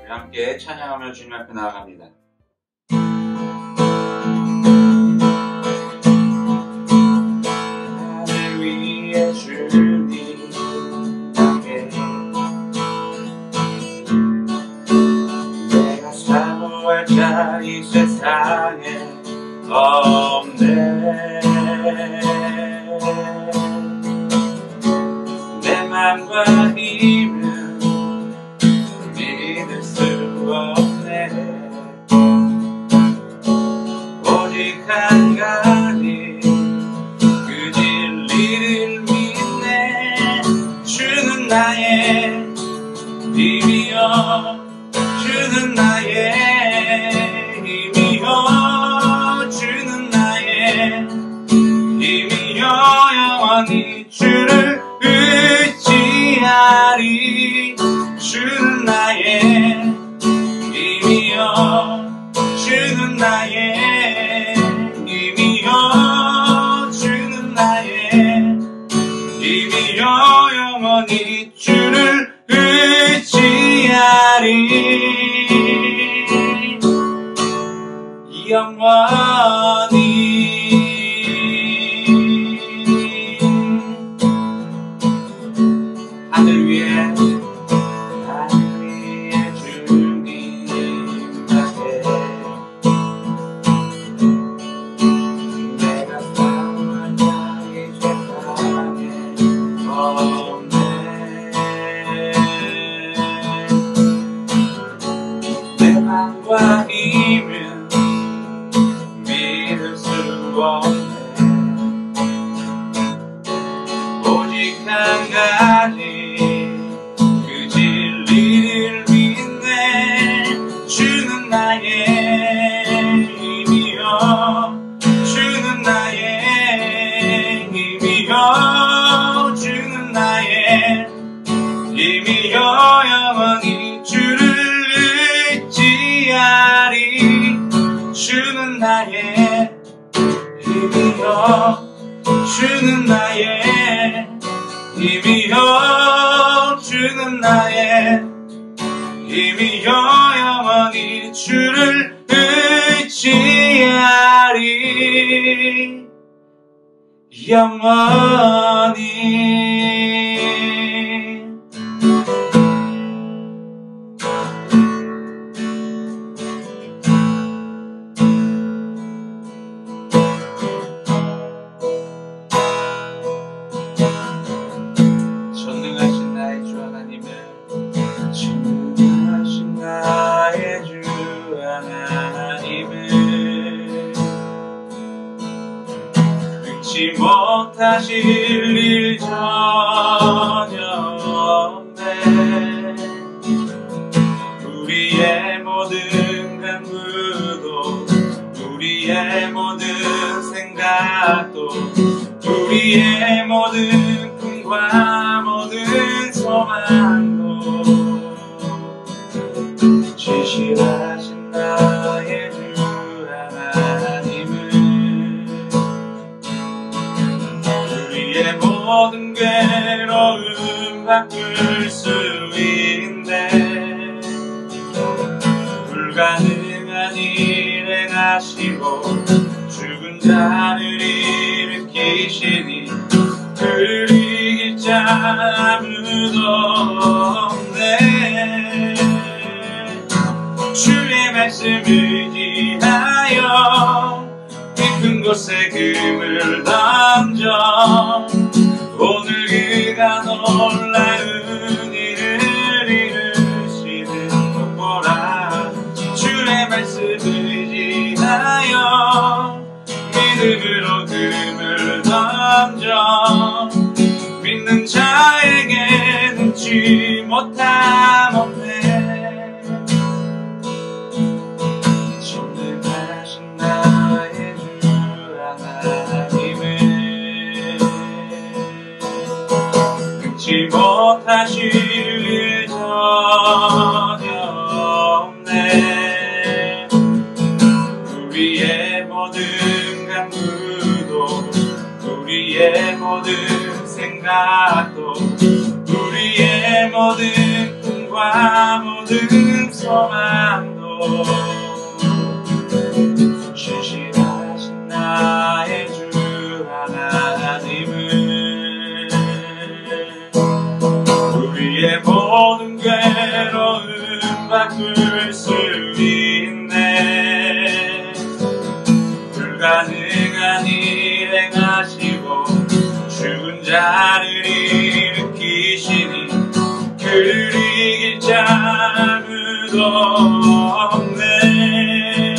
함께 찬양하며 주님 앞에 나아갑니다. 나를 위해 주님 함께 내가 사모할 자 이 세상에 없네. 내 맘과 힘은 믿을 수 없네. 오직 한 가지 그 진리를 믿네. 주는 나의 힘이여, 주는 나의 힘이여, 주는 나의 힘이여. 영원히 주를 의지하리. 주는 나의 힘이여, 주는 나의 힘이여, 주는 나의 힘이여. 영원히 주를 의지하리. 영원히 하늘 위에 주님 앞에 내가 사모한 자의 세상에 없네. 내 맘과 힘은 믿을 수 없네. 오직 한 가지 그 진리를 믿네. 주는 나의 힘이여, 주는 나의 힘이여, 주는 나의 힘이여. 영원히 주를 의지하리. 주는 나의 힘이여, 주는 나의 힘이여, 주는 나의 힘이여. 영원히 주를 의지하리. 영원히 전능하신 나의 주 하나님을, 전능하신 나의 주 하나님을 끊지 못하실 일 전혀 없네. 우리의 모든 간구도, 우리의 모든 생각도, 우리의 모든 꿈과 모든 소망도 지실하신 나의 주 하나님을 우리의 모든 괴로움 바꿀 수 있네. 불가능한 일 행하시고 죽은 자를 일으키시니 그를 이길 자 아무도 없네. 주의 말씀을 의지하여 깊은 곳에 금을 던져 오늘 그가 놀라운 일을 이루시는 것 보라. 주의 말씀을 의지하여 믿음으로 금을 던져 믿는 자에게 능치 못함 없네. 전능하신 나의 주 하나님을 능치 못하실 일 전혀 없네. 우리의 모든 간구도, 우리의 모든 생각도, 우리의 모든 꿈과 모든 모든 소망도 신실하신 나의 주 하나님은 우리의 모든 괴로움 바꿀 수 있네. 불가능한 일 행하시고 죽은 자를 일으키시니 그를 이길 자 아무도 없네.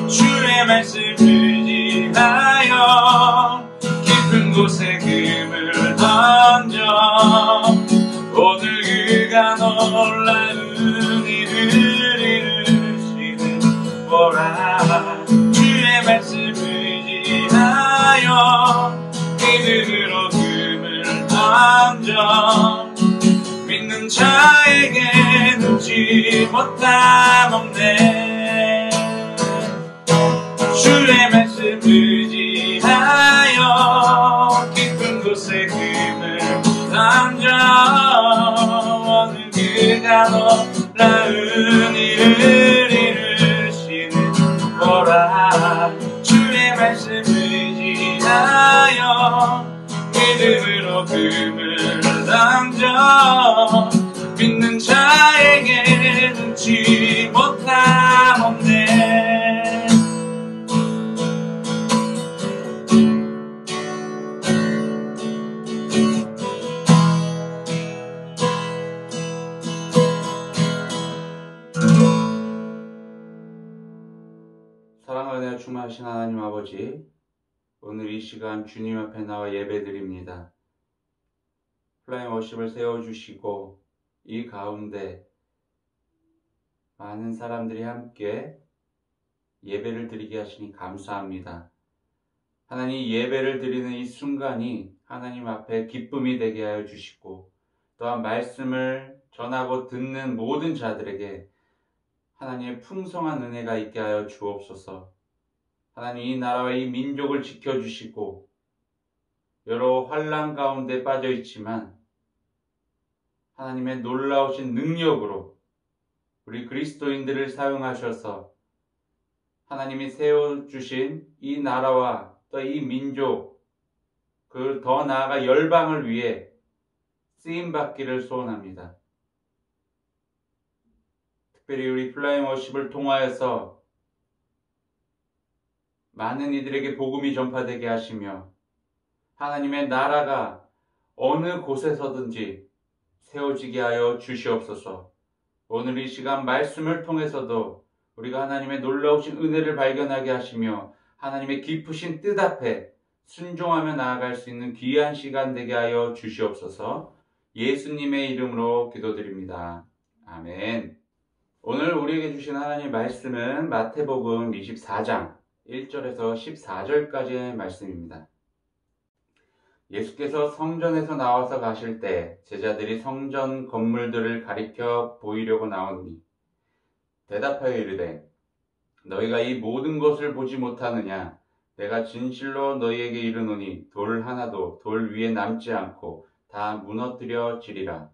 주의 말씀을 지하여 깊은 곳에 금을 던져 오늘 그가 놀라운 일을 이루시는 보라. 주의 말씀을 지하여 믿음으로 금을 던져 믿는 자에게 눈치 못함 없네. 주의 말씀을 지하여 깊은 곳에 금을 던져 오늘 그가 놀라운 일을 이루시는 보라. 주의 말씀을 지하여 믿음으로 금을 던져 믿는 자에게 눈치 못함 없네. 사랑과 은혜가 충만하신 하나님 아버지, 오늘 이 시간 주님 앞에 나와 예배드립니다. 플라잉 워십을 세워주시고 이 가운데 많은 사람들이 함께 예배를 드리게 하시니 감사합니다. 하나님, 예배를 드리는 이 순간이 하나님 앞에 기쁨이 되게 하여 주시고 또한 말씀을 전하고 듣는 모든 자들에게 하나님의 풍성한 은혜가 있게 하여 주옵소서. 하나님, 이 나라와 이 민족을 지켜주시고 여러 환난 가운데 빠져 있지만 하나님의 놀라우신 능력으로 우리 그리스도인들을 사용하셔서 하나님이 세워주신 이 나라와 또 이 민족, 그 더 나아가 열방을 위해 쓰임받기를 소원합니다. 특별히 우리 플라잉 워십을 통하여서 많은 이들에게 복음이 전파되게 하시며 하나님의 나라가 어느 곳에서든지 세워지게 하여 주시옵소서. 오늘 이 시간 말씀을 통해서도 우리가 하나님의 놀라우신 은혜를 발견하게 하시며 하나님의 깊으신 뜻 앞에 순종하며 나아갈 수 있는 귀한 시간 되게 하여 주시옵소서. 예수님의 이름으로 기도드립니다. 아멘. 오늘 우리에게 주신 하나님의 말씀은 마태복음 24장 1절에서 14절까지의 말씀입니다. 예수께서 성전에서 나와서 가실 때 제자들이 성전 건물들을 가리켜 보이려고 나오니 대답하여 이르되 너희가 이 모든 것을 보지 못하느냐? 내가 진실로 너희에게 이르노니 돌 하나도 돌 위에 남지 않고 다 무너뜨려지리라.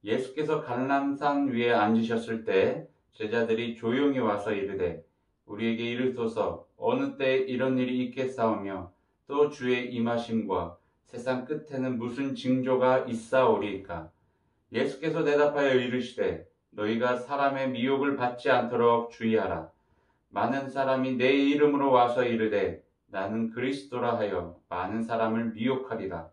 예수께서 갈람산 위에 앉으셨을 때 제자들이 조용히 와서 이르되 우리에게 이르소서 어느 때 이런 일이 있겠사오며 또 주의 임하심과 세상 끝에는 무슨 징조가 있사오리이까? 예수께서 대답하여 이르시되 너희가 사람의 미혹을 받지 않도록 주의하라. 많은 사람이 내 이름으로 와서 이르되 나는 그리스도라 하여 많은 사람을 미혹하리라.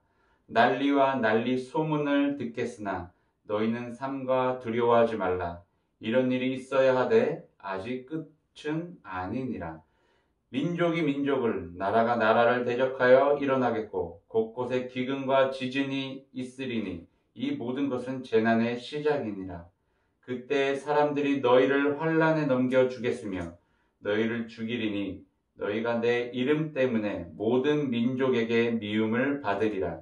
난리와 난리 소문을 듣겠으나 너희는 삼가 두려워하지 말라. 이런 일이 있어야 하되 아직 끝은 아니니라. 민족이 민족을, 나라가 나라를 대적하여 일어나겠고 곳곳에 기근과 지진이 있으리니 이 모든 것은 재난의 시작이니라. 그때 사람들이 너희를 환난에 넘겨주겠으며 너희를 죽이리니 너희가 내 이름 때문에 모든 민족에게 미움을 받으리라.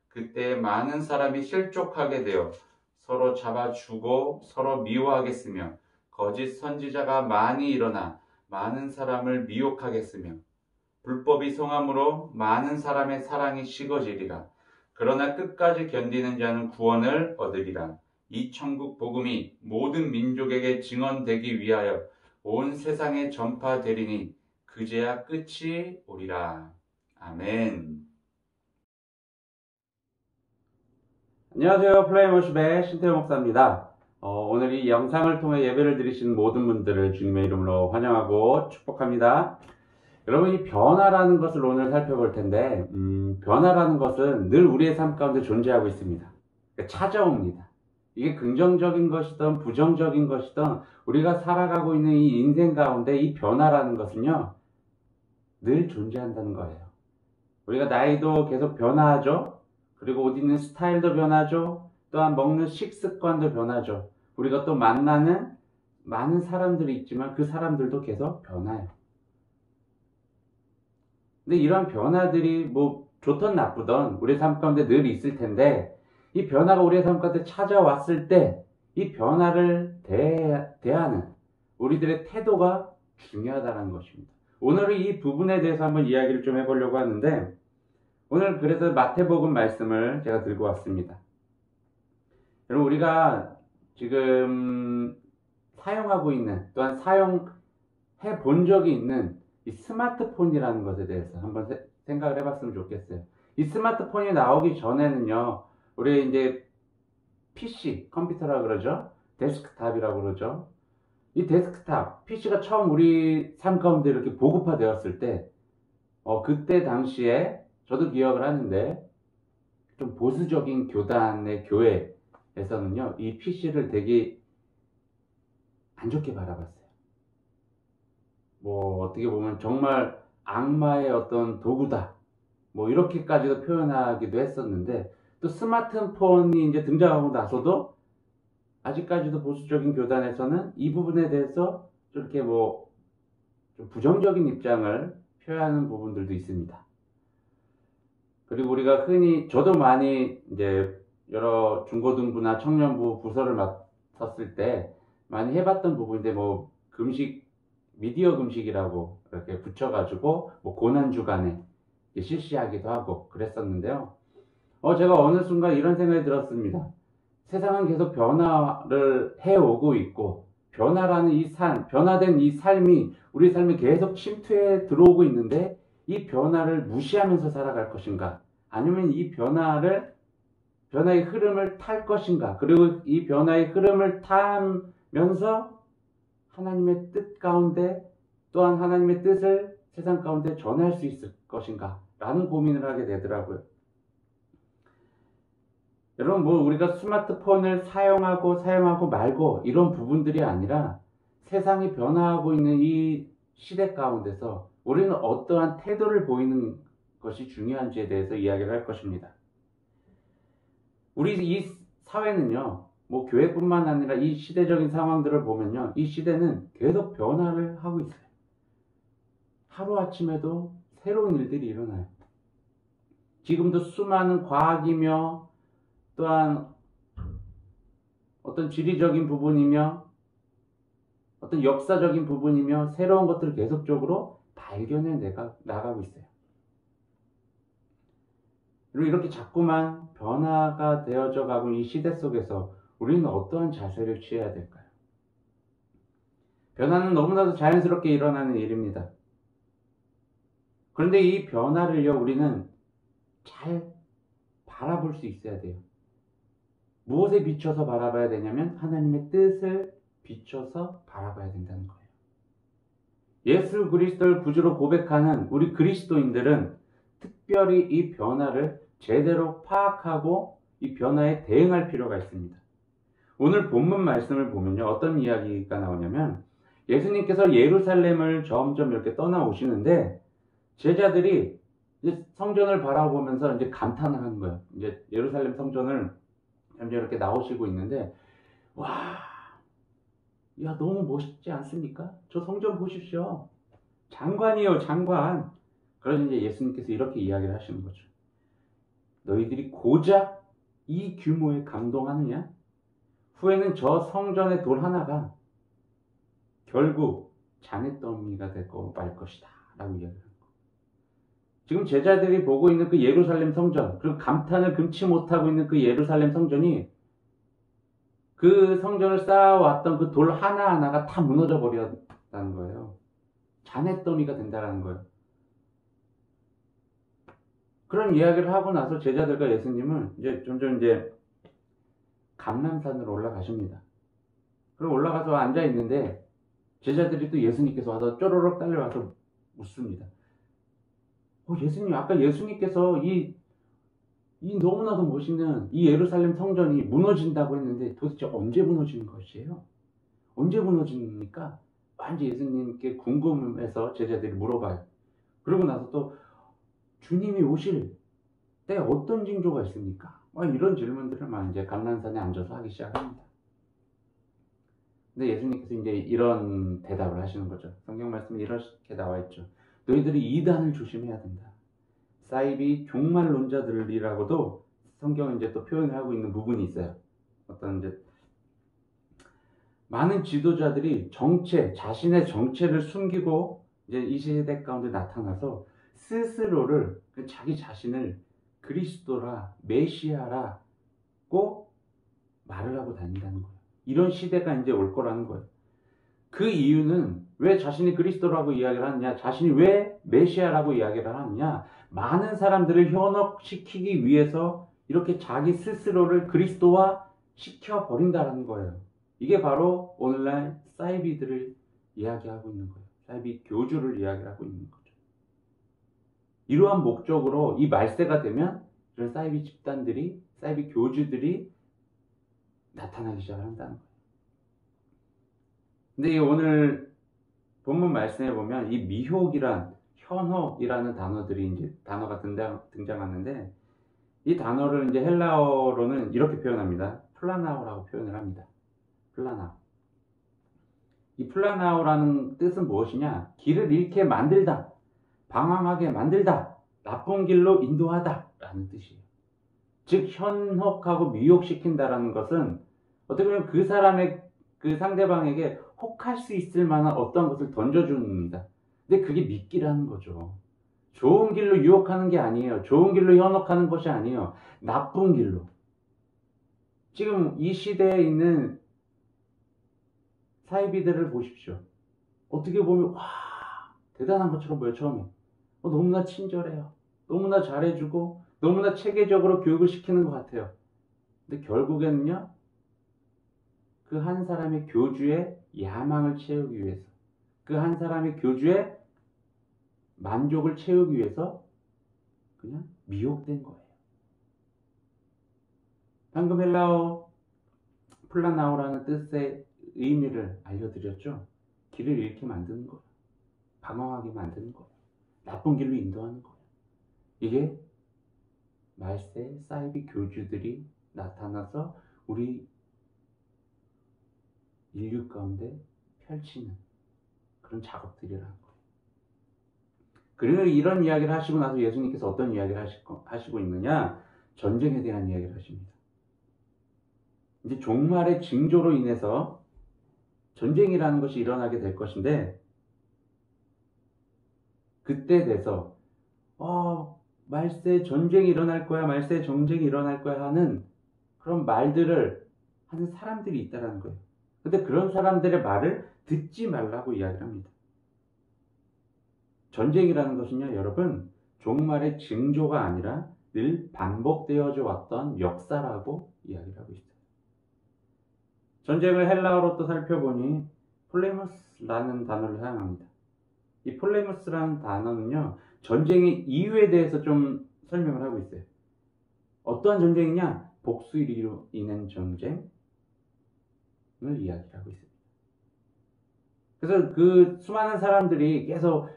그때 많은 사람이 실족하게 되어 서로 잡아주고 서로 미워하겠으며 거짓 선지자가 많이 일어나 많은 사람을 미혹하겠으며 불법이 성함으로 많은 사람의 사랑이 식어지리라. 그러나 끝까지 견디는 자는 구원을 얻으리라. 이 천국 복음이 모든 민족에게 증언되기 위하여 온 세상에 전파되리니 그제야 끝이 오리라. 아멘. 안녕하세요. 플레이머십의 신태호 목사입니다. 오늘 이 영상을 통해 예배를 드리신 모든 분들을 주님의 이름으로 환영하고 축복합니다. 여러분, 이 변화라는 것을 오늘 살펴볼 텐데, 변화라는 것은 늘 우리의 삶 가운데 존재하고 있습니다. 그러니까 찾아옵니다. 이게 긍정적인 것이든 부정적인 것이든 우리가 살아가고 있는 이 인생 가운데 이 변화라는 것은요, 늘 존재한다는 거예요. 우리가 나이도 계속 변화하죠. 그리고 옷 입는 스타일도 변하죠. 또한 먹는 식습관도 변하죠. 우리가 또 만나는 많은 사람들이 있지만 그 사람들도 계속 변해요. 근데 이런 변화들이 뭐 좋든 나쁘든 우리 삶 가운데 늘 있을 텐데, 이 변화가 우리의 삶 가운데 찾아왔을 때 이 변화를 대하는 우리들의 태도가 중요하다는 것입니다. 오늘은 이 부분에 대해서 한번 이야기를 좀 해보려고 하는데, 오늘 그래서 마태복음 말씀을 제가 들고 왔습니다. 여러분, 우리가 지금 사용하고 있는, 또한 사용해 본 적이 있는 이 스마트폰이라는 것에 대해서 한번 생각을 해봤으면 좋겠어요. 이 스마트폰이 나오기 전에는요, 우리 이제 PC, 컴퓨터라 그러죠. 데스크탑이라고 그러죠. 이 데스크탑, PC가 처음 우리 삶 가운데 이렇게 보급화되었을 때, 그때 당시에 저도 기억을 하는데, 좀 보수적인 교단의 교회에서는요, 이 PC를 되게 안 좋게 바라봤어요. 뭐 어떻게 보면 정말 악마의 어떤 도구다, 뭐 이렇게까지도 표현하기도 했었는데, 또 스마트폰이 이제 등장하고 나서도 아직까지도 보수적인 교단에서는 이 부분에 대해서 이렇게 뭐 좀 부정적인 입장을 표현하는 부분들도 있습니다. 그리고 우리가 흔히, 저도 많이 이제 여러 중고등부나 청년부 부서를 맡았을 때 많이 해봤던 부분인데, 뭐 금식, 미디어 금식이라고 이렇게 붙여가지고 뭐 고난주간에 실시하기도 하고 그랬었는데요. 제가 어느 순간 이런 생각이 들었습니다. 세상은 계속 변화를 해오고 있고, 변화라는 이 변화된 이 삶이 우리 삶에 계속 침투해 들어오고 있는데, 이 변화를 무시하면서 살아갈 것인가? 아니면 이 변화의 흐름을 탈 것인가? 그리고 이 변화의 흐름을 타면서 하나님의 뜻 가운데, 또한 하나님의 뜻을 세상 가운데 전할 수 있을 것인가? 라는 고민을 하게 되더라고요. 여러분, 뭐 우리가 스마트폰을 사용하고 말고 이런 부분들이 아니라, 세상이 변화하고 있는 이 시대 가운데서 우리는 어떠한 태도를 보이는 것이 중요한지에 대해서 이야기를 할 것입니다. 우리 이 사회는요, 뭐 교회뿐만 아니라 이 시대적인 상황들을 보면요, 이 시대는 계속 변화를 하고 있어요. 하루아침에도 새로운 일들이 일어나요. 지금도 수많은 과학이며, 또한 어떤 지리적인 부분이며, 어떤 역사적인 부분이며, 새로운 것들을 계속적으로 발견해 나가고 있어요. 그리고 이렇게 자꾸만 변화가 되어져 가고 이 시대 속에서 우리는 어떠한 자세를 취해야 될까요? 변화는 너무나도 자연스럽게 일어나는 일입니다. 그런데 이 변화를요, 우리는 잘 바라볼 수 있어야 돼요. 무엇에 비춰서 바라봐야 되냐면, 하나님의 뜻을 비춰서 바라봐야 된다는 거예요. 예수 그리스도를 구주로 고백하는 우리 그리스도인들은 특별히 이 변화를 제대로 파악하고 이 변화에 대응할 필요가 있습니다. 오늘 본문 말씀을 보면요, 어떤 이야기가 나오냐면, 예수님께서 예루살렘을 점점 이렇게 떠나오시는데, 제자들이 이제 성전을 바라보면서 이제 감탄을 하는 거예요. 이제 예루살렘 성전을 점점 이렇게 나오시고 있는데, 와, 야, 너무 멋있지 않습니까? 저 성전 보십시오. 장관이에요, 장관. 그러니 이제 예수님께서 이렇게 이야기를 하시는 거죠. 너희들이 고작 이 규모에 감동하느냐? 후에는 저 성전의 돌 하나가 결국 장애더미가 되고 말 것이다 라고 이야기를 합니다. 지금 제자들이 보고 있는 그 예루살렘 성전, 그리고 감탄을 금치 못하고 있는 그 예루살렘 성전이 그 성전을 쌓아왔던 그 돌 하나하나가 다 무너져 버렸다는 거예요. 잔해더미가 된다는 거예요. 그런 이야기를 하고 나서 제자들과 예수님은 이제 점점 이제 감람산으로 올라가십니다. 그럼 올라가서 앉아 있는데 제자들이 또 예수님께서 와서 쪼르륵 딸려와서 묻습니다. 예수님, 아까 예수님께서 이 너무나도 멋있는 이 예루살렘 성전이 무너진다고 했는데 도대체 언제 무너지는 것이에요? 언제 무너집니까? 완전 예수님께 궁금해서 제자들이 물어봐요. 그러고 나서 또 주님이 오실 때 어떤 징조가 있습니까? 이런 질문들을 막 이제 감람산에 앉아서 하기 시작합니다. 근데 예수님께서 이제 이런 대답을 하시는 거죠. 성경 말씀에 이렇게 나와 있죠. 너희들이 이단을 조심해야 된다. 사이비 종말론자들이라고도 성경은 이제 또 표현을 하고 있는 부분이 있어요. 어떤 이제 많은 지도자들이 자신의 정체를 숨기고 이제 이 시대 가운데 나타나서 스스로를 자기 자신을 그리스도라, 메시아라고 말을 하고 다닌다는 거예요. 이런 시대가 이제 올 거라는 거예요. 그 이유는 왜 자신이 그리스도라고 이야기를 하느냐, 자신이 왜 메시아라고 이야기를 하느냐, 많은 사람들을 현혹시키기 위해서 이렇게 자기 스스로를 그리스도화 시켜버린다는 거예요. 이게 바로 오늘날 사이비들을 이야기하고 있는 거예요. 사이비 교주를 이야기하고 있는 거죠. 이러한 목적으로 이 말세가 되면 이런 사이비 집단들이, 사이비 교주들이 나타나기 시작한다는 거예요. 근데 오늘 본문 말씀에 보면 이 미혹이란, 현혹이라는 단어가 등장하는데 이 단어를 이제 헬라어로는 이렇게 표현합니다. 플라나오라고 표현을 합니다. 플라나오. 이 플라나오라는 뜻은 무엇이냐? 길을 잃게 만들다, 방황하게 만들다, 나쁜 길로 인도하다 라는 뜻이에요. 즉 현혹하고 미혹시킨다라는 것은 어떻게 보면 그 사람의 그 상대방에게 혹할 수 있을 만한 어떤 것을 던져줍니다. 근데 그게 미끼라는 거죠. 좋은 길로 유혹하는 게 아니에요. 좋은 길로 현혹하는 것이 아니에요. 나쁜 길로. 지금 이 시대에 있는 사이비들을 보십시오. 어떻게 보면 대단한 것처럼 보여요. 처음에 너무나 친절해요. 너무나 잘해주고 너무나 체계적으로 교육을 시키는 것 같아요. 근데 결국에는요, 그 한 사람의 교주의 야망을 채우기 위해서, 그 한 사람의 교주의 만족을 채우기 위해서 그냥 미혹된 거예요. 방금 헬라어 플라나오라는 뜻의 의미를 알려드렸죠. 길을 잃게 만드는 거예요. 방황하게 만드는 거예요. 나쁜 길로 인도하는 거예요. 이게 말세 사이비 교주들이 나타나서 우리 인류 가운데 펼치는 그런 작업들이라는 거예요. 그리고 이런 이야기를 하시고 나서 예수님께서 어떤 이야기를 하시고 있느냐? 전쟁에 대한 이야기를 하십니다. 이제 종말의 징조로 인해서 전쟁이라는 것이 일어나게 될 것인데, 그때 돼서 말세 전쟁이 일어날 거야, 말세 전쟁이 일어날 거야 하는 그런 말들을 하는 사람들이 있다는 거예요. 근데 그런 사람들의 말을 듣지 말라고 이야기를 합니다. 전쟁이라는 것은요, 여러분, 종말의 징조가 아니라 늘 반복되어져 왔던 역사라고 이야기를 하고 있어요. 전쟁을 헬라어로 또 살펴보니 폴레무스라는 단어를 사용합니다. 이 폴레무스라는 단어는요, 전쟁의 이유에 대해서 좀 설명을 하고 있어요. 어떠한 전쟁이냐? 복수로 인한 전쟁을 이야기하고 있습니다. 그래서 그 수많은 사람들이 계속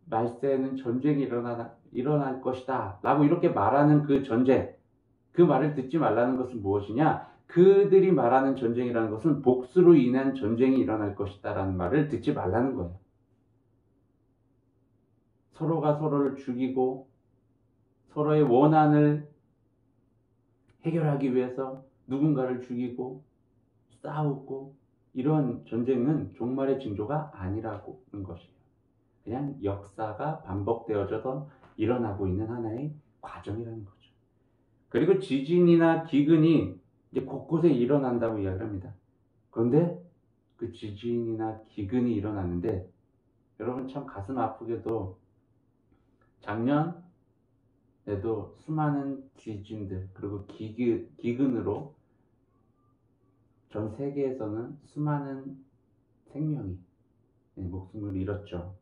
말세는 전쟁이 일어날 것이다 라고 이렇게 말하는 그 전쟁, 그 말을 듣지 말라는 것은 무엇이냐? 그들이 말하는 전쟁이라는 것은 복수로 인한 전쟁이 일어날 것이다 라는 말을 듣지 말라는 거예요. 서로가 서로를 죽이고 서로의 원한을 해결하기 위해서 누군가를 죽이고 싸우고, 이런 전쟁은 종말의 징조가 아니라는 것이에요. 그냥 역사가 반복되어져서 일어나고 있는 하나의 과정이라는 거죠. 그리고 지진이나 기근이 이제 곳곳에 일어난다고 이야기를 합니다. 그런데 그 지진이나 기근이 일어나는데 여러분 참 가슴 아프게도 작년에도 수많은 지진들 그리고 기근으로 전 세계에서는 수많은 생명이 목숨을 잃었죠.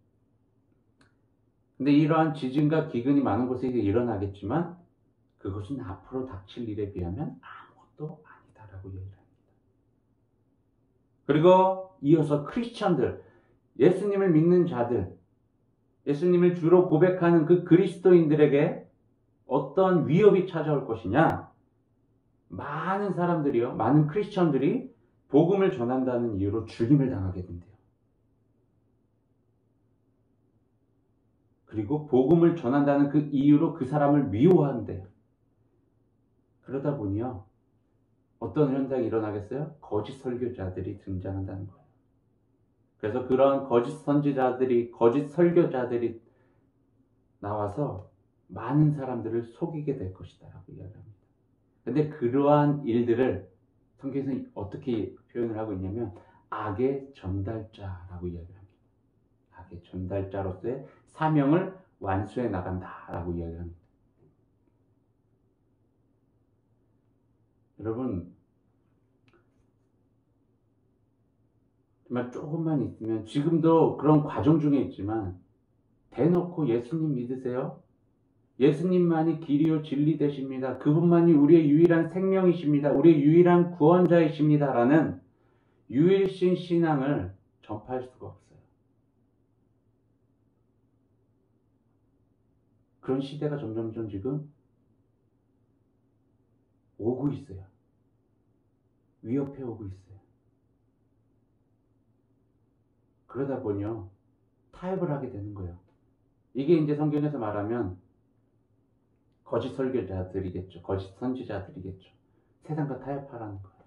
근데 이러한 지진과 기근이 많은 곳에 일어나겠지만 그것은 앞으로 닥칠 일에 비하면 아무것도 아니다라고 얘기합니다. 그리고 이어서 크리스천들, 예수님을 믿는 자들, 예수님을 주로 고백하는 그 그리스도인들에게 어떤 위협이 찾아올 것이냐? 많은 사람들이요, 많은 크리스천들이 복음을 전한다는 이유로 죽임을 당하게 된대요. 그리고 복음을 전한다는 그 이유로 그 사람을 미워한대요. 그러다 보니요, 어떤 현상이 일어나겠어요? 거짓 설교자들이 등장한다는 거예요. 그래서 그런 거짓 선지자들이, 거짓 설교자들이 나와서 많은 사람들을 속이게 될 것이다 라고 이야기합니다. 근데 그러한 일들을 성경에서 어떻게 표현을 하고 있냐면 악의 전달자라고 이야기를 합니다. 악의 전달자로서의 사명을 완수해 나간다라고 이야기를 합니다. 여러분, 정말 조금만 있으면, 지금도 그런 과정 중에 있지만 대놓고 예수님 믿으세요? 예수님만이 길이요 진리 되십니다. 그분만이 우리의 유일한 생명이십니다. 우리의 유일한 구원자이십니다. 라는 유일신 신앙을 전파할 수가 없어요. 그런 시대가 점점점 지금 오고 있어요. 위협해 오고 있어요. 그러다 보니요, 타협을 하게 되는 거예요. 이게 이제 성경에서 말하면 거짓 설교자들이겠죠. 거짓 선지자들이겠죠. 세상과 타협하라는 거예요.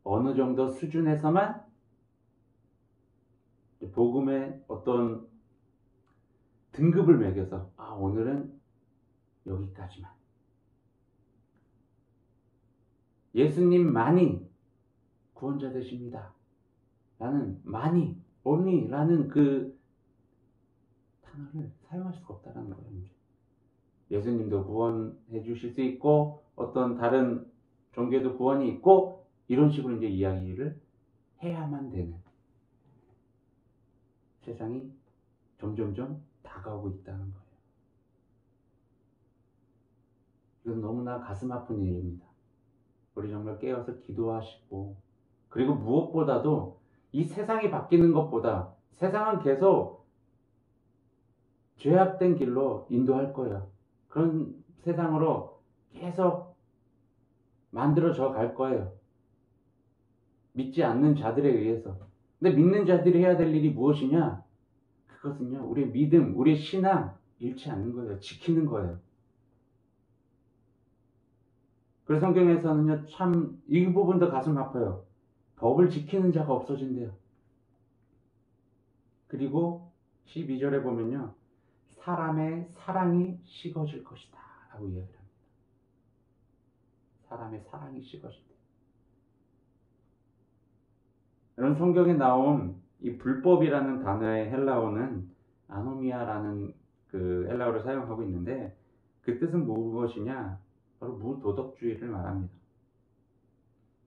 어느 정도 수준에서만 복음의 어떤 등급을 매겨서 오늘은 여기까지만. 예수님만이 구원자 되십니다. 라는 많이, only 라는 그 단어를 사용할 수가 없다는 거예요. 예수님도 구원해 주실 수 있고 어떤 다른 종교도 구원이 있고 이런 식으로 이제 이야기를 해야만 되는 세상이 점점점 다가오고 있다는 거예요. 이건 너무나 가슴 아픈 일입니다. 우리 정말 깨어서 기도하시고, 그리고 무엇보다도 이 세상이 바뀌는 것보다 세상은 계속 죄악된 길로 인도할 거예요. 그런 세상으로 계속 만들어져 갈 거예요. 믿지 않는 자들에 의해서. 근데 믿는 자들이 해야 될 일이 무엇이냐? 그것은요, 우리의 믿음, 우리의 신앙 잃지 않는 거예요. 지키는 거예요. 그래서 성경에서는요, 참 이 부분도 가슴 아파요. 법을 지키는 자가 없어진대요. 그리고 12절에 보면요, 사람의 사랑이 식어질 것이다 라고 이야기를 합니다. 사람의 사랑이 식어진대요. 이런 성경에 나온 이 불법이라는 단어의 헬라어는 아노미아라는 그 헬라어를 사용하고 있는데, 그 뜻은 무엇이냐? 바로 무도덕주의를 말합니다.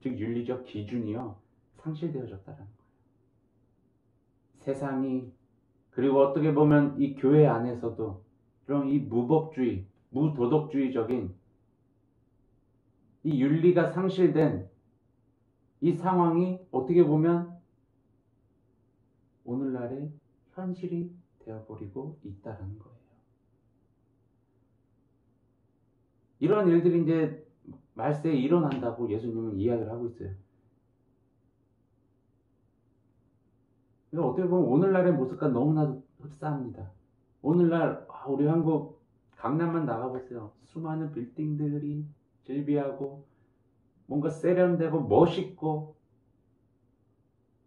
즉 윤리적 기준이요, 상실되어졌다는 거예요. 세상이, 그리고 어떻게 보면 이 교회 안에서도 이런 이 무법주의, 무도덕주의적인 이 윤리가 상실된 이 상황이 어떻게 보면 오늘날의 현실이 되어버리고 있다는 거예요. 이런 일들이 이제 말세에 일어난다고 예수님은 이야기를 하고 있어요. 그러니까 어떻게 보면 오늘날의 모습과 너무나 흡사합니다. 오늘날 우리 한국 강남만 나가보세요. 수많은 빌딩들이 질비하고 뭔가 세련되고 멋있고,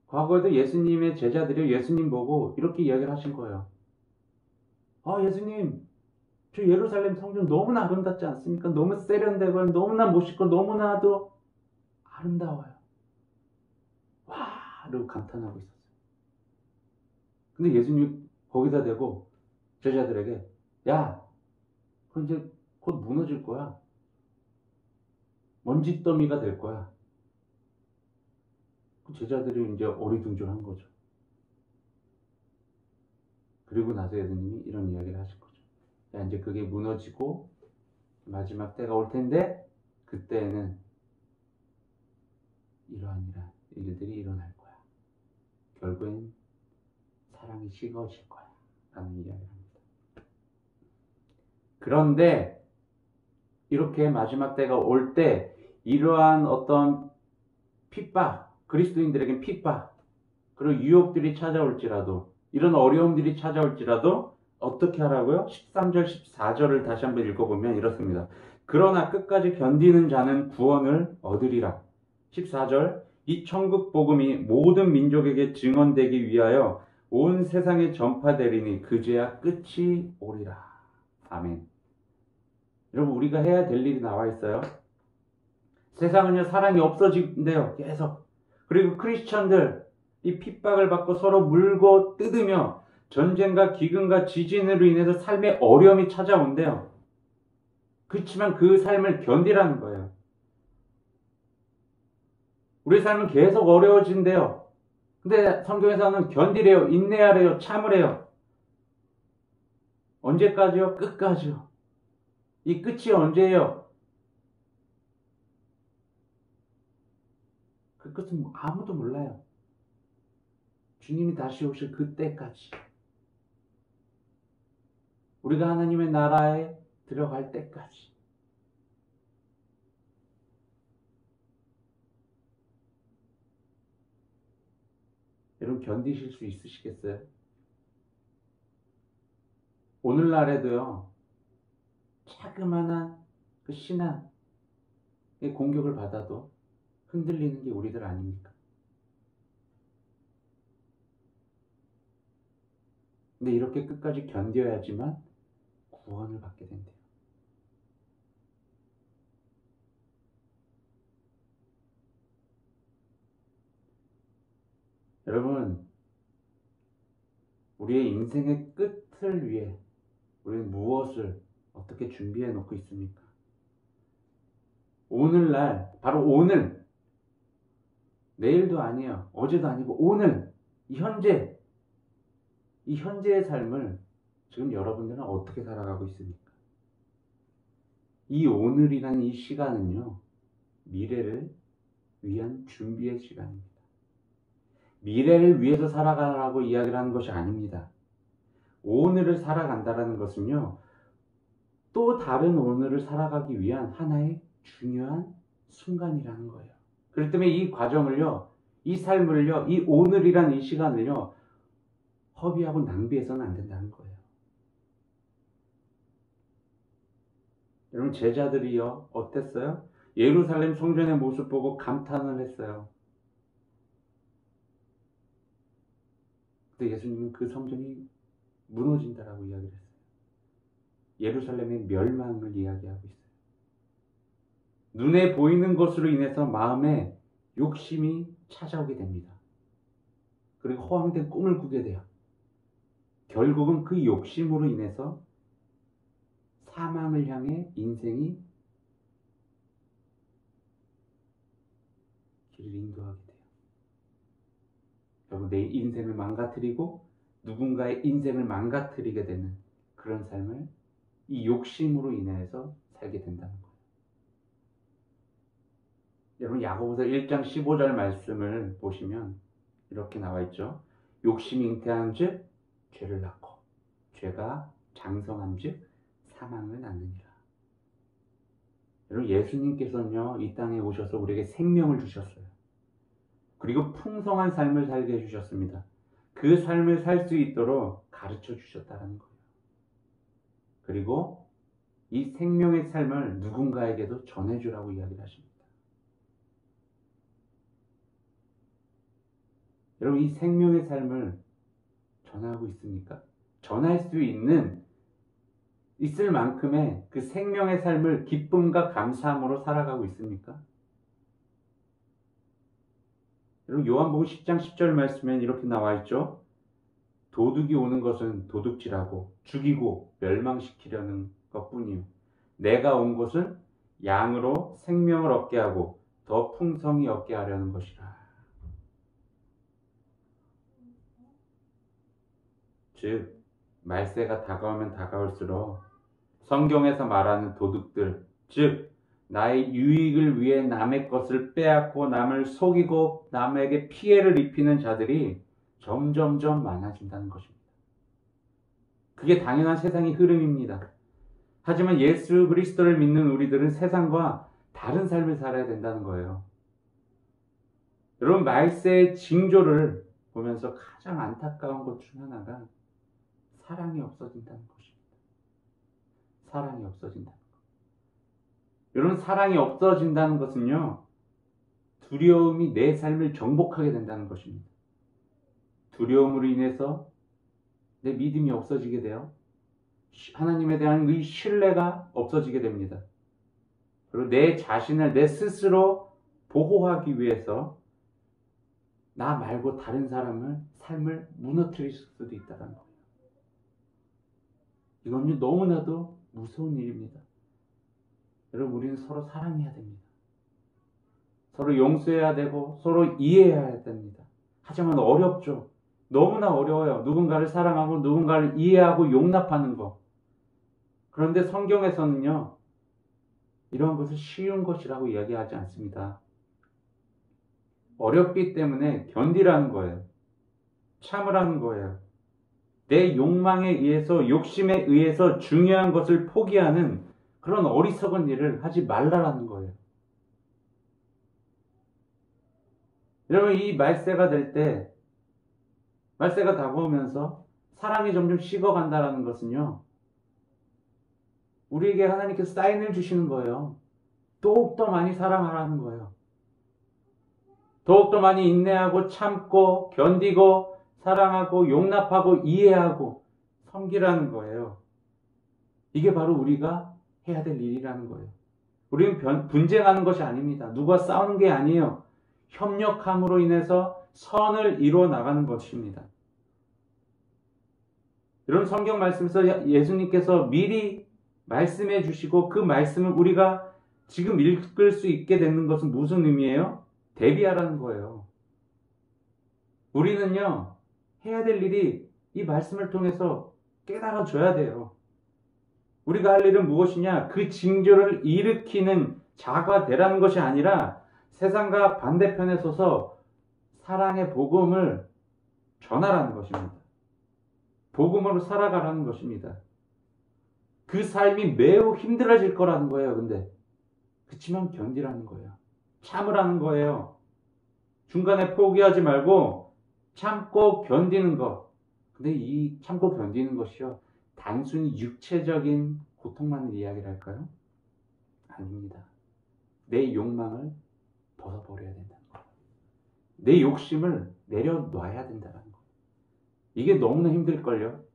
과거에도 예수님의 제자들이 예수님 보고 이렇게 이야기를 하신 거예요. 예수님, 저 예루살렘 성전 너무나 아름답지 않습니까? 너무 세련되고 너무나 멋있고 너무나도 아름다워요. 와! 라고 감탄하고 있었어요. 근데 예수님 거기다 대고 제자들에게 야, 그거 이제 곧 무너질 거야. 먼지더미가 될 거야. 제자들이 이제 어리둥절한 거죠. 그리고 나서 예수님이 이런 이야기를 하실 거죠. 야, 이제 그게 무너지고 마지막 때가 올 텐데 그때에는 이러한 일들이 일어날 거야. 결국엔 사랑이 식어질 거야. 라는 이야기를 합니다. 그런데 이렇게 마지막 때가 올 때 이러한 어떤 핍박, 그리스도인들에겐 핍박, 그리고 유혹들이 찾아올지라도 이런 어려움들이 찾아올지라도 어떻게 하라고요? 13절, 14절을 다시 한번 읽어보면 이렇습니다. 그러나 끝까지 견디는 자는 구원을 얻으리라. 14절, 이 천국 복음이 모든 민족에게 증언되기 위하여 온 세상에 전파되리니 그제야 끝이 오리라. 아멘. 여러분, 우리가 해야 될 일이 나와 있어요. 세상은요, 사랑이 없어진대요, 계속. 그리고 크리스천들, 이 핍박을 받고 서로 물고 뜯으며 전쟁과 기근과 지진으로 인해서 삶의 어려움이 찾아온대요. 그렇지만 그 삶을 견디라는 거예요. 우리 삶은 계속 어려워진대요. 근데 성경에서는 견디래요, 인내하래요, 참으래요. 언제까지요? 끝까지요. 이 끝이 언제예요? 그 끝은 아무도 몰라요. 주님이 다시 오실 그때까지. 우리가 하나님의 나라에 들어갈 때까지. 여러분 견디실 수 있으시겠어요? 오늘날에도요, 자그마한 그 신앙의 공격을 받아도 흔들리는 게 우리들 아닙니까? 근데 이렇게 끝까지 견뎌야지만 구원을 받게 된대요. 여러분, 우리의 인생의 끝을 위해 우리는 무엇을 어떻게 준비해 놓고 있습니까? 오늘날, 바로 오늘, 내일도 아니에요. 어제도 아니고 오늘, 이 현재의 삶을 지금 여러분들은 어떻게 살아가고 있습니까? 이 오늘이라는 이 시간은요, 미래를 위한 준비의 시간입니다. 미래를 위해서 살아가라고 이야기를 하는 것이 아닙니다. 오늘을 살아간다는 것은요, 또 다른 오늘을 살아가기 위한 하나의 중요한 순간이라는 거예요. 그렇기 때문에 이 과정을요, 이 삶을요, 이 오늘이란 이 시간을요, 허비하고 낭비해서는 안 된다는 거예요. 여러분, 제자들이요, 어땠어요? 예루살렘 성전의 모습 보고 감탄을 했어요. 근데 예수님은 그 성전이 무너진다라고 이야기를 했어요. 예루살렘의 멸망을 이야기하고 있어요. 눈에 보이는 것으로 인해서 마음에 욕심이 찾아오게 됩니다. 그리고 허황된 꿈을 꾸게 돼요. 결국은 그 욕심으로 인해서 사망을 향해 인생이 길을 인도하게 돼요. 여러분, 내 인생을 망가뜨리고 누군가의 인생을 망가뜨리게 되는 그런 삶을 이 욕심으로 인해서 살게 된다는 거예요. 여러분, 야고보서 1장 15절 말씀을 보시면 이렇게 나와 있죠. 욕심이 잉태한 즉 죄를 낳고 죄가 장성한 즉 사망을 낳느니라. 여러분, 예수님께서는요, 이 땅에 오셔서 우리에게 생명을 주셨어요. 그리고 풍성한 삶을 살게 해주셨습니다. 그 삶을 살 수 있도록 가르쳐 주셨다는 거예요. 그리고 이 생명의 삶을 누군가에게도 전해주라고 이야기를 하십니다. 여러분, 이 생명의 삶을 전하고 있습니까? 전할 수 있는 있을 만큼의 그 생명의 삶을 기쁨과 감사함으로 살아가고 있습니까? 여러분, 요한복음 10장 10절 말씀엔 이렇게 나와 있죠. 도둑이 오는 것은 도둑질하고 죽이고 멸망시키려는 것뿐이요, 내가 온 것은 양으로 생명을 얻게 하고 더 풍성히 얻게 하려는 것이라. 즉, 말세가 다가오면 다가올수록 성경에서 말하는 도둑들, 즉 나의 유익을 위해 남의 것을 빼앗고 남을 속이고 남에게 피해를 입히는 자들이 점점점 많아진다는 것입니다. 그게 당연한 세상의 흐름입니다. 하지만 예수 그리스도를 믿는 우리들은 세상과 다른 삶을 살아야 된다는 거예요. 여러분, 말세의 징조를 보면서 가장 안타까운 것 중 하나가 사랑이 없어진다는 것입니다. 사랑이 없어진다는 것. 여러분, 사랑이 없어진다는 것은요, 두려움이 내 삶을 정복하게 된다는 것입니다. 두려움으로 인해서 내 믿음이 없어지게 돼요. 하나님에 대한 이 신뢰가 없어지게 됩니다. 그리고 내 자신을 내 스스로 보호하기 위해서 나 말고 다른 사람을 삶을 무너뜨릴 수도 있다는 거예요. 이건 너무나도 무서운 일입니다. 여러분, 우리는 서로 사랑해야 됩니다. 서로 용서해야 되고 서로 이해해야 됩니다. 하지만 어렵죠. 너무나 어려워요. 누군가를 사랑하고 누군가를 이해하고 용납하는 것. 그런데 성경에서는요, 이러한 것을 쉬운 것이라고 이야기하지 않습니다. 어렵기 때문에 견디라는 거예요. 참으라는 거예요. 내 욕망에 의해서, 욕심에 의해서 중요한 것을 포기하는 그런 어리석은 일을 하지 말라라는 거예요. 여러분, 이 말세가 될 때, 말세가 다가오면서 사랑이 점점 식어간다는 것은요, 우리에게 하나님께서 사인을 주시는 거예요. 더욱더 많이 사랑하라는 거예요. 더욱더 많이 인내하고 참고 견디고 사랑하고 용납하고 이해하고 섬기라는 거예요. 이게 바로 우리가 해야 될 일이라는 거예요. 우리는 분쟁하는 것이 아닙니다. 누가 싸우는 게 아니에요. 협력함으로 인해서 선을 이루어 나가는 것입니다. 이런 성경 말씀에서 예수님께서 미리 말씀해 주시고 그 말씀을 우리가 지금 읽을 수 있게 되는 것은 무슨 의미예요? 대비하라는 거예요. 우리는요, 해야 될 일이 이 말씀을 통해서 깨달아줘야 돼요. 우리가 할 일은 무엇이냐? 그 징조를 일으키는 자가 되라는 것이 아니라 세상과 반대편에 서서 사랑의 복음을 전하라는 것입니다. 복음으로 살아가라는 것입니다. 그 삶이 매우 힘들어질 거라는 거예요. 근데 그치만 견디라는 거예요. 참으라는 거예요. 중간에 포기하지 말고 참고 견디는 것. 근데 이 참고 견디는 것이요, 단순히 육체적인 고통만을 이야기할까요? 아닙니다. 내 욕망을 벗어버려야 된다는 거예요. 내 욕심을 내려놔야 된다는 거예요. 이게 너무나 힘들걸요.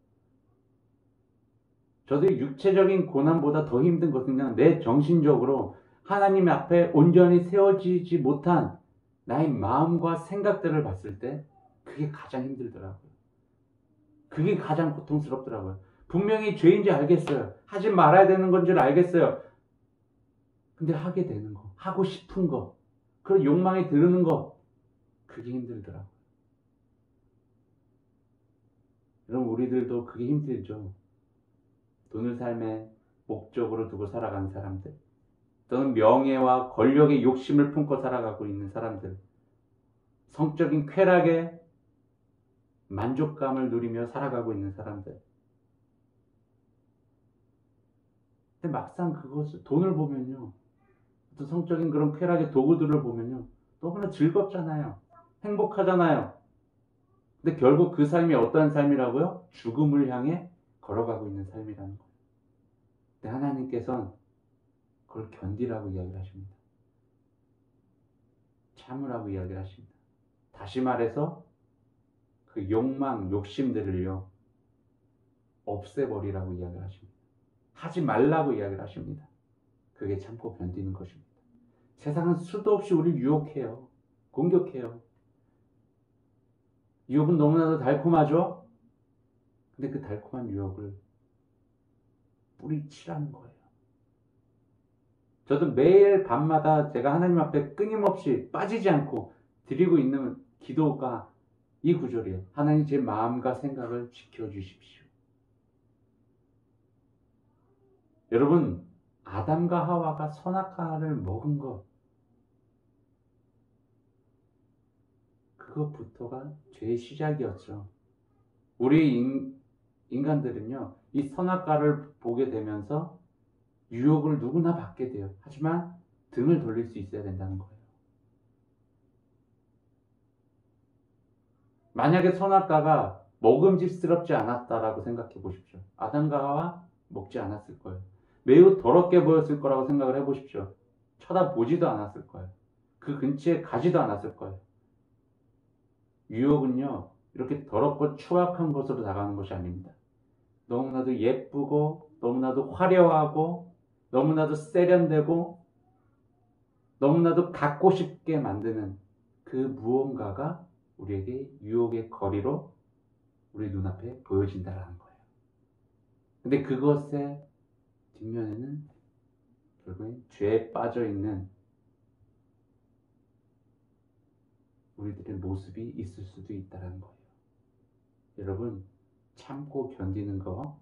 저도 육체적인 고난보다 더 힘든 것은요, 내 정신적으로 하나님 앞에 온전히 세워지지 못한 나의 마음과 생각들을 봤을 때 그게 가장 힘들더라고요. 그게 가장 고통스럽더라고요. 분명히 죄인지 알겠어요. 하지 말아야 되는 건 줄 알겠어요. 근데 하게 되는 거, 하고 싶은 거, 그런 욕망이 드는 거, 그게 힘들더라고요. 여러분, 우리들도 그게 힘들죠. 돈을 삶의 목적으로 두고 살아가는 사람들, 또는 명예와 권력의 욕심을 품고 살아가고 있는 사람들, 성적인 쾌락에 만족감을 누리며 살아가고 있는 사람들. 근데 막상 그것을, 돈을 보면요, 어떤 성적인 그런 쾌락의 도구들을 보면요, 너무나 즐겁잖아요. 행복하잖아요. 근데 결국 그 삶이 어떠한 삶이라고요? 죽음을 향해 걸어가고 있는 삶이라는 거예요. 근데 하나님께서는 그걸 견디라고 이야기를 하십니다. 참으라고 이야기를 하십니다. 다시 말해서 그 욕망, 욕심들을요, 없애버리라고 이야기를 하십니다. 하지 말라고 이야기를 하십니다. 그게 참고 견디는 것입니다. 세상은 수도 없이 우리를 유혹해요. 공격해요. 유혹은 너무나도 달콤하죠? 근데 그 달콤한 유혹을 뿌리치라는 거예요. 저도 매일 밤마다 제가 하나님 앞에 끊임없이 빠지지 않고 드리고 있는 기도가 이 구절이에요. 하나님 제 마음과 생각을 지켜주십시오. 여러분, 아담과 하와가 선악과를 먹은 것, 그것부터가 죄의 시작이었죠. 우리 인간들은요, 이 선악과를 보게 되면서 유혹을 누구나 받게 돼요. 하지만 등을 돌릴 수 있어야 된다는 거예요. 만약에 선악과가 먹음직스럽지 않았다라고 생각해 보십시오. 아담과 하와 먹지 않았을 거예요. 매우 더럽게 보였을 거라고 생각을 해보십시오. 쳐다보지도 않았을 거예요. 그 근처에 가지도 않았을 거예요. 유혹은요, 이렇게 더럽고 추악한 것으로 나가는 것이 아닙니다. 너무나도 예쁘고, 너무나도 화려하고, 너무나도 세련되고, 너무나도 갖고 싶게 만드는 그 무언가가 우리에게 유혹의 거리로 우리 눈앞에 보여진다는 거예요. 근데 그것의 뒷면에는 결국엔 죄에 빠져 있는 우리들의 모습이 있을 수도 있다는 거예요. 여러분, 참고 견디는 거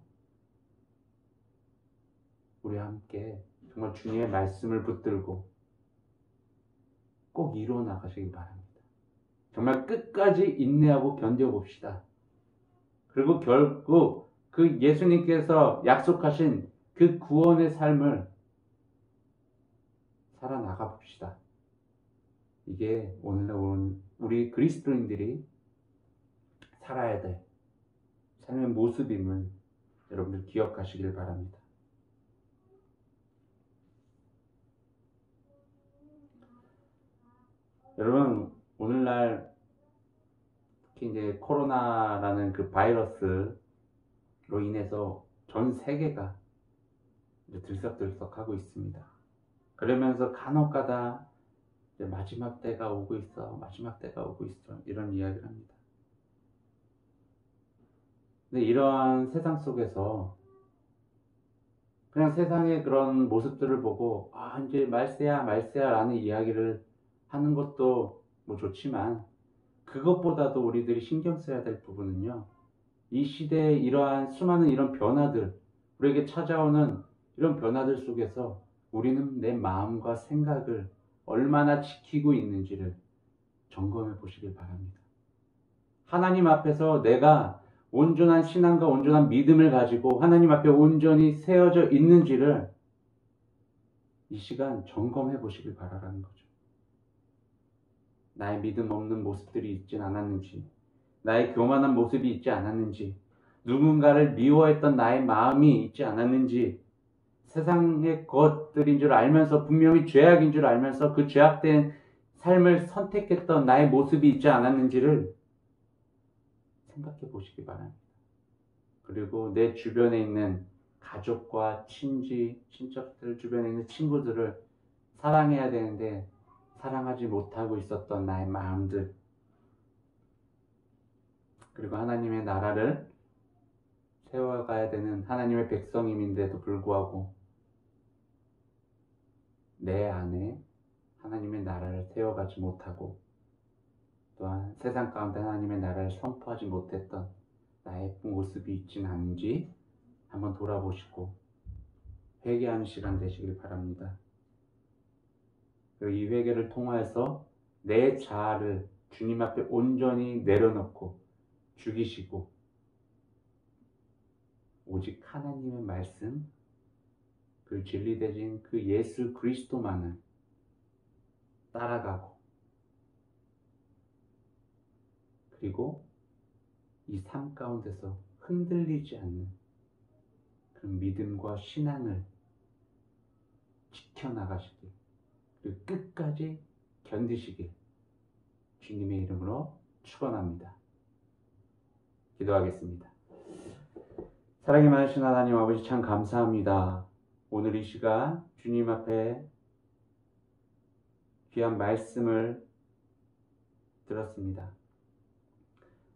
우리 함께 정말 주님의 말씀을 붙들고 꼭 이루어 나가시기 바랍니다. 정말 끝까지 인내하고 견뎌봅시다. 그리고 결국 그 예수님께서 약속하신 그 구원의 삶을 살아나가 봅시다. 이게 오늘날 우리 그리스도인들이 살아야 될 삶의 모습임을 여러분들 기억하시길 바랍니다. 여러분, 오늘날 특히 이제 코로나라는 그 바이러스로 인해서 전 세계가 이제 들썩들썩하고 있습니다. 그러면서 간혹가다 이제 마지막 때가 오고 있어, 마지막 때가 오고 있어, 이런 이야기를 합니다. 근데 이러한 세상 속에서 그냥 세상의 그런 모습들을 보고 이제 말세야 라는 이야기를 하는 것도 뭐 좋지만, 그것보다도 우리들이 신경 써야 될 부분은요, 이 시대의 이러한 수많은 이런 변화들, 우리에게 찾아오는 이런 변화들 속에서 우리는 내 마음과 생각을 얼마나 지키고 있는지를 점검해 보시길 바랍니다. 하나님 앞에서 내가 온전한 신앙과 온전한 믿음을 가지고 하나님 앞에 온전히 세워져 있는지를 이 시간 점검해 보시길 바라라는 거죠. 나의 믿음 없는 모습들이 있진 않았는지, 나의 교만한 모습이 있지 않았는지, 누군가를 미워했던 나의 마음이 있지 않았는지, 세상의 것들인 줄 알면서, 분명히 죄악인 줄 알면서 그 죄악된 삶을 선택했던 나의 모습이 있지 않았는지를 생각해 보시기 바랍니다. 그리고 내 주변에 있는 가족과 친척들, 주변에 있는 친구들을 사랑해야 되는데 사랑하지 못하고 있었던 나의 마음들, 그리고 하나님의 나라를 세워가야 되는 하나님의 백성임인데도 불구하고 내 안에 하나님의 나라를 세워가지 못하고, 또한 세상 가운데 하나님의 나라를 선포하지 못했던 나의 모습이 있지는 않은지 한번 돌아보시고 회개하는 시간 되시길 바랍니다. 그리고 이 회개를 통하여서 내 자아를 주님 앞에 온전히 내려놓고 죽이시고 오직 하나님의 말씀, 그 진리 대신 그 예수 그리스도만을 따라가고, 그리고 이 삶 가운데서 흔들리지 않는 그 믿음과 신앙을 지켜나가시길, 그리고 끝까지 견디시길 주님의 이름으로 축원합니다. 기도하겠습니다. 사랑이 많으신 하나님 아버지 참 감사합니다. 오늘 이 시간 주님 앞에 귀한 말씀을 들었습니다.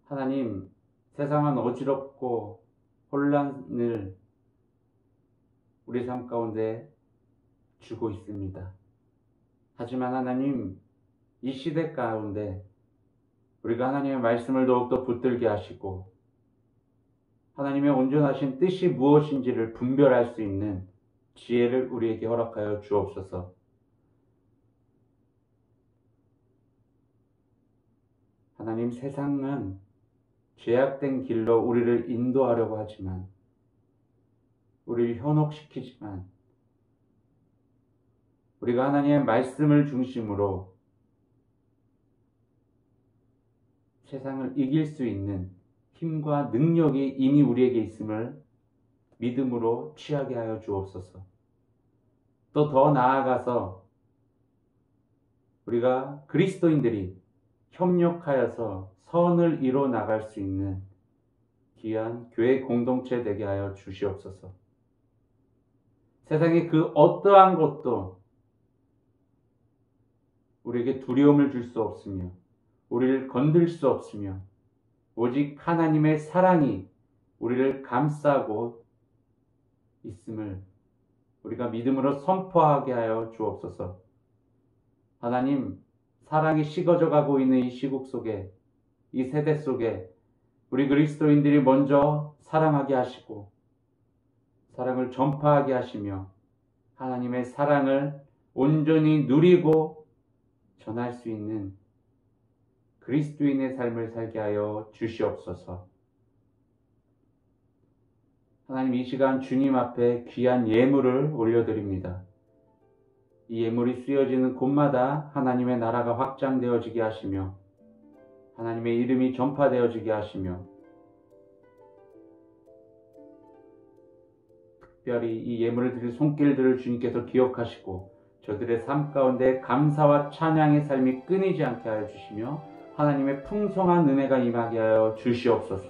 하나님, 세상은 어지럽고 혼란을 우리 삶 가운데 주고 있습니다. 하지만 하나님, 이 시대 가운데 우리가 하나님의 말씀을 더욱더 붙들게 하시고 하나님의 온전하신 뜻이 무엇인지를 분별할 수 있는 지혜를 우리에게 허락하여 주옵소서. 하나님, 세상은 죄악된 길로 우리를 인도하려고 하지만, 우리를 현혹시키지만, 우리가 하나님의 말씀을 중심으로 세상을 이길 수 있는 힘과 능력이 이미 우리에게 있음을 믿음으로 취하게 하여 주옵소서. 또 더 나아가서 우리가 그리스도인들이 협력하여서 선을 이뤄 나갈 수 있는 귀한 교회 공동체 되게 하여 주시옵소서. 세상의 그 어떠한 것도 우리에게 두려움을 줄 수 없으며 우리를 건들 수 없으며 오직 하나님의 사랑이 우리를 감싸고 있음을 우리가 믿음으로 선포하게 하여 주옵소서. 하나님, 사랑이 식어져 가고 있는 이 시국 속에, 이 세대 속에 우리 그리스도인들이 먼저 사랑하게 하시고 사랑을 전파하게 하시며 하나님의 사랑을 온전히 누리고 전할 수 있는 그리스도인의 삶을 살게 하여 주시옵소서. 하나님, 이 시간 주님 앞에 귀한 예물을 올려드립니다. 이 예물이 쓰여지는 곳마다 하나님의 나라가 확장되어지게 하시며 하나님의 이름이 전파되어지게 하시며 특별히 이 예물을 드릴 손길들을 주님께서 기억하시고 저들의 삶 가운데 감사와 찬양의 삶이 끊이지 않게 하여 주시며 하나님의 풍성한 은혜가 임하게 하여 주시옵소서.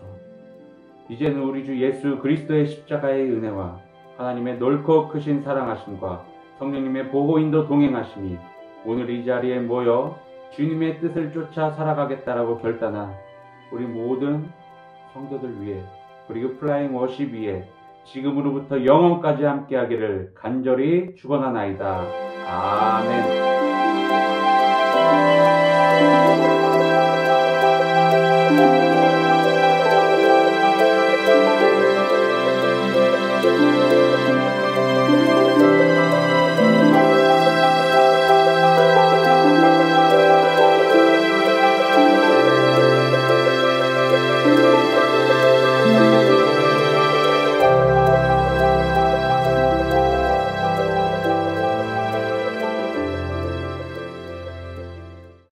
이제는 우리 주 예수 그리스도의 십자가의 은혜와 하나님의 넓고 크신 사랑하심과 성령님의 보호인도 동행하심이 오늘 이 자리에 모여 주님의 뜻을 쫓아 살아가겠다라고 결단한 우리 모든 성도들 위해, 그리고 플라잉 워십 위에 지금으로부터 영원까지 함께하기를 간절히 축원하나이다. 아멘.